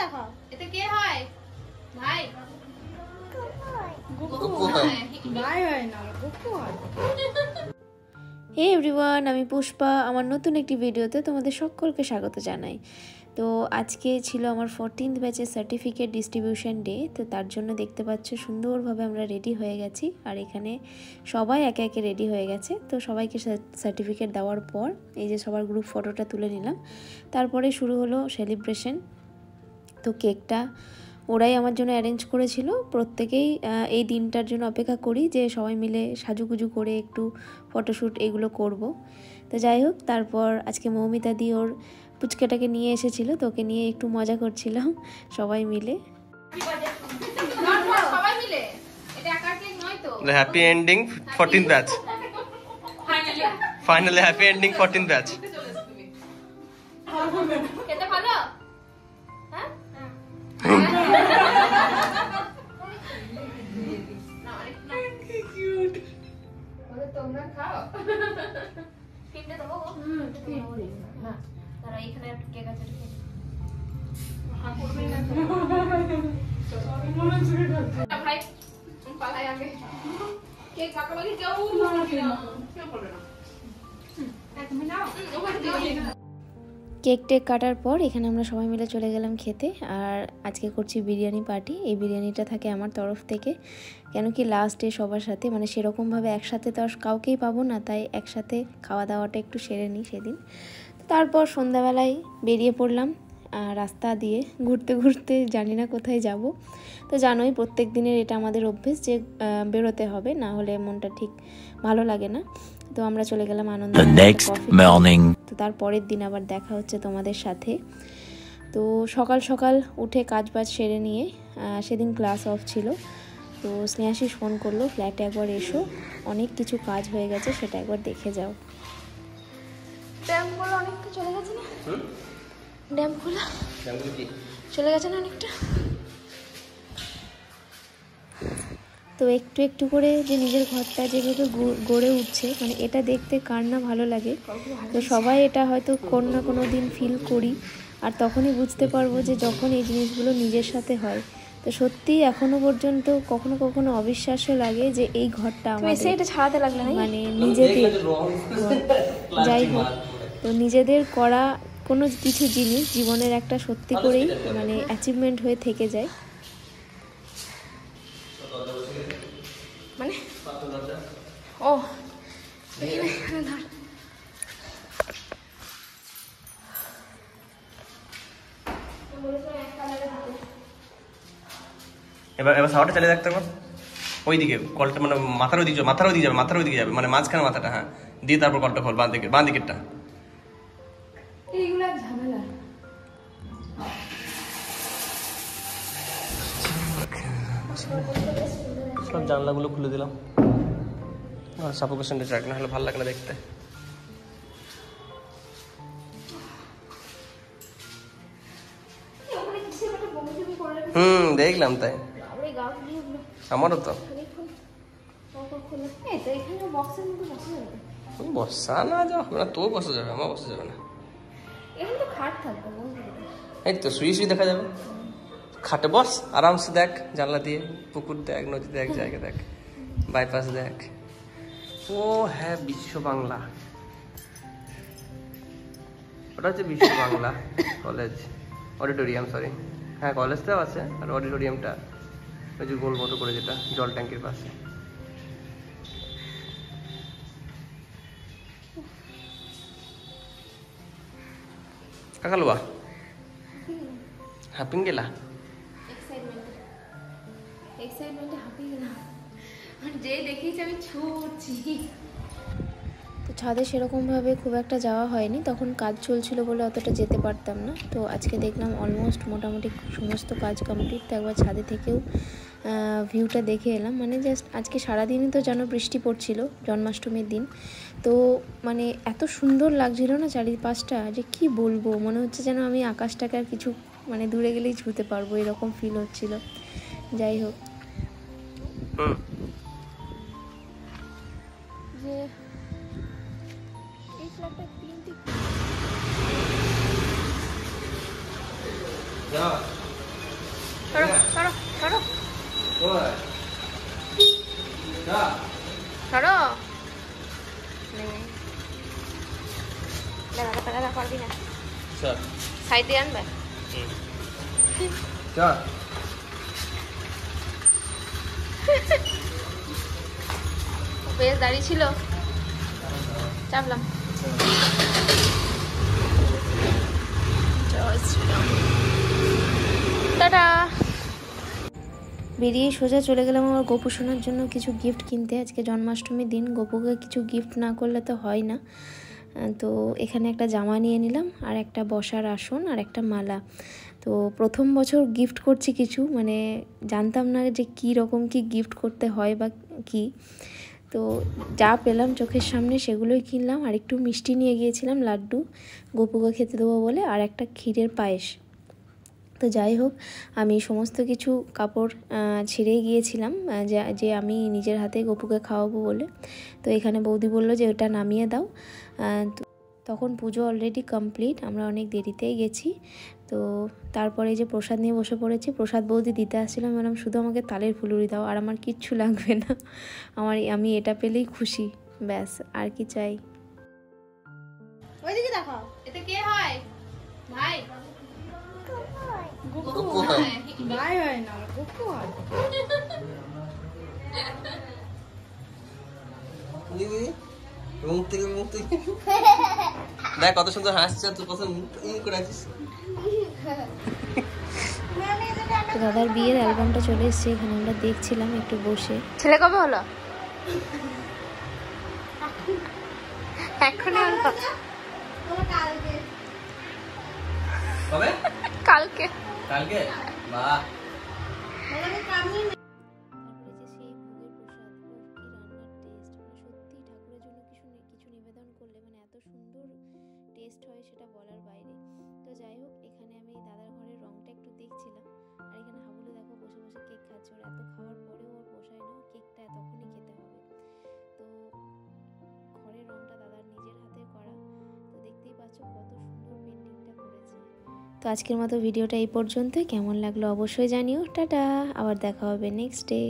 দেখো এটা কে হয় ভাই গুপু ভাই হয় না গুপু হয়। হে এভরিওয়ান, আমি পুষ্পা। আমার নতুন একটি ভিডিওতে তোমাদের সকলকে স্বাগত জানাই। তো আজকে ছিল আমার 14th ব্যাচের সার্টিফিকেট ডিস্ট্রিবিউশন ডে। তো তার জন্য দেখতে পাচ্ছ সুন্দরভাবে আমরা রেডি হয়ে গেছি, আর এখানে সবাই একে একে রেডি হয়ে গেছে। তো সবাইকে সার্টিফিকেট দেওয়ার পর এই যে সবার গ্রুপ ফটোটা তুলে নিলাম। তারপরে শুরু হলো সেলিব্রেশন। তো কেকটা ওরাই আমার জন্য অ্যারেঞ্জ করেছিল। প্রত্যেকেই এই দিনটার জন্য অপেক্ষা করি যে সবাই মিলে সাজুগুজু করে একটু ফটোশ্যুট এগুলো করব। তো যাই হোক, তারপর আজকে মৌমিতা দি ওর পুচকাটাকে নিয়ে এসেছিল, তো ওকে নিয়ে একটু মজা করছিলাম সবাই মিলে। Happy ending 14th batch, finally happy ending 14th batch. খেতে ভালো? হ্যাঁ তোমরা খাও। তিনটে দেবো না, তারা এখানে একটা কেক আছে। ভাই পালাই আগে কেক কাকাবাকি কেউ বলবে না। কেক টেক কাটার পর এখানে আমরা সবাই মিলে চলে গেলাম খেতে। আর আজকে করছি বিরিয়ানি পার্টি। এই বিরিয়ানিটা থাকে আমার তরফ থেকে, কেন কি লাস্টে সবার সাথে মানে সেরকমভাবে একসাথে তো আর কাউকেই পাবো না, তাই একসাথে খাওয়া দাওয়াটা একটু সেরে নিই সেদিন। তারপর সন্ধ্যাবেলায় বেরিয়ে পড়লাম রাস্তা দিয়ে ঘুরতে ঘুরতে, জানি না কোথায় যাব। তো জানোই প্রত্যেক দিনের এটা আমাদের অভ্যেস যে বেরোতে হবে, না হলে মনটা ঠিক ভালো লাগে না। তো আমরা চলে গেলাম আনন্দ। তো তার পরের দিন আবার দেখা হচ্ছে তোমাদের সাথে। তো সকাল সকাল উঠে কাজ বাজ সেরে নিয়ে সেদিন ক্লাস অফ ছিল। তো স্নেহাশিস ফোন করলো, ফ্ল্যাটে একবার এসো, অনেক কিছু কাজ হয়ে গেছে, সেটা একবার দেখে যাও। ড্যামগুলো অনেকটা চলে গেছে না? ড্যামগুলো চলে গেছে না অনেকটা? তো একটু একটু করে যে নিজের ঘরটা যেভাবে গড়ে উঠছে, মানে এটা দেখতে কার না ভালো লাগে। তো সবাই এটা হয়তো কোনো না কোনো দিন ফিল করি, আর তখনই বুঝতে পারবো যে যখন এই জিনিসগুলো নিজের সাথে হয়। তো সত্যি এখনো পর্যন্ত কখনো কখনো অবিশ্বাস্য লাগে যে এই ঘরটা আমাদের, এটা ছাড়াতে লাগলে না মানে নিজেদের। যাই হোক, তো নিজেদের করা কোনো কিছু জিনিস জীবনের একটা সত্যি করেই মানে অ্যাচিভমেন্ট হয়ে থেকে যায়। মানে ও এবার সাওয়ারটা চালিয়ে রাখতে পারো ওইদিকে, কলটা মানে মাথার ওইদিকে যাবে, মাথার ওইদিকে যাবে, মানে মাঝখানে মাথাটা, হ্যাঁ দিয়ে তারপর কলটা খোল, বাঁ দিকেরটা। এইগুলা ঝামেলা। সব জানলাগুলো খুলে দিলাম, আর সাফোকেশনটা ট্র্যাক না হলে ভালো লাগে না দেখতে। দেখলাম তাই, আমারও তো বসা না যাও না, তো বসা যাবে, আমার বসা যাবে না। এই তো শুয়ে শুয়ে দেখা যাবে, খাটে বস আরামসে, দেখ জানলা দিয়ে পুকুর দেখ, নদী দেখ, জায়গা দেখ, বাইপাস দেখ। ও হ্যাঁ, বিশ্ব বাংলা, ওটা হচ্ছে বিশ্ব বাংলা কলেজ অডিটোরিয়াম, সরি হ্যাঁ কলেজটাও আছে, আর অডিটোরিয়ামটা ওই যে গোল মতো করে যেটা জল ট্যাঙ্কির পাশে। কাকালুয়া হাঁপিং গেলা, তো ছাদে সেরকমভাবে খুব একটা যাওয়া হয়নি, তখন কাজ চলছিল বলে অতটা যেতে পারতাম না। তো আজকে দেখলাম অলমোস্ট মোটামুটি সমস্ত কাজ কমপ্লিট। তো একবার ছাদে থেকেও ভিউটা দেখে এলাম। মানে জাস্ট আজকে সারাদিনই তো যেন বৃষ্টি পড়ছিল, জন্মাষ্টমীর দিন। তো মানে এত সুন্দর লাগছিল না চারিপাশটা, যে কি বলবো, মনে হচ্ছে যেন আমি আকাশটাকে আর কিছু মানে দূরে গেলেই ছুঁতে পারবো, এরকম ফিল হচ্ছিল। যাই হোক, যে এই ফ্ল্যাটটা তিনটি সরো সরো সরো সরো পারবি না, সাইড দিয়ে আনবে। বেশ দাঁড়িয়ে ছিল, চাপলাম। টাটা। বেরিয়ে সোজা চলে গেলাম আমার গোপু সোনার জন্য কিছু গিফট কিনতে। আজকে জন্মাষ্টমীর দিন, গোপুকে কিছু গিফট না করলে তো হয় না। তো এখানে একটা জামা নিয়ে নিলাম, আর একটা বসার আসন, আর একটা মালা। তো প্রথম বছর গিফট করছি কিছু, মানে জানতাম না যে কী রকম কি গিফট করতে হয় বা কি। তো যা পেলাম চোখের সামনে সেগুলোই কিনলাম। আর একটু মিষ্টি নিয়ে গিয়েছিলাম, লাড্ডু গোপুকে খেতে দেবো বলে, আর একটা ক্ষীরের পায়েস। তো যাই হোক, আমি সমস্ত কিছু কাপড় ছেড়ে গিয়েছিলাম যে আমি নিজের হাতে গোপুকে খাওয়াবো বলে। তো এখানে বৌদি বলল যে ওটা নামিয়ে দাও। তখন পুজো অলরেডি কমপ্লিট, আমরা অনেক দেরিতেই গেছি। তো তারপরে যে প্রসাদ নিয়ে বসে পড়েছি, প্রসাদ বৌদি দিতে আসছিলাম, ম্যাডাম শুধু আমাকে তালের ফুলুরি দাও, আর আমার কিচ্ছু লাগবে না, আমি এটা পেলেই খুশি, ব্যাস আর কি চাই। ওইদিকে দেখো, এতে কে হয়? ভাই ভাই হয় না, কুকু হয়। দেখ কত সুন্দর হাসছে, তোর কথা করে আছিস। তো দাদার বিয়ের অ্যালবামটা চলে এসেছে, এখানে আমরা দেখছিলাম একটু বসে। ছেলে কবে হলো? এখনই হলো, কবে? কালকে। কালকে? বাহ। টেস্ট হয় সেটা বলার বাইরে। তো যাই হোক, এখানে আমি দাদার ঘরের রংটা একটু দেখছিলাম, আর এখানে হাবুলে দেখো বসে বসে কেক খাচ্ছে। ওর এত খাওয়ার পরেও ওর পোষায় না, কেকটা এতক্ষণই খেতে হবে। তো ঘরের রংটা দাদার নিজের হাতে করা, তো দেখতেই পাচ্ছ কত সুন্দর পেন্টিংটা করেছে। তো আজকের মতো ভিডিওটা এই পর্যন্তই। কেমন লাগলো অবশ্যই জানিও। টাটা, আবার দেখা হবে নেক্সট ডে।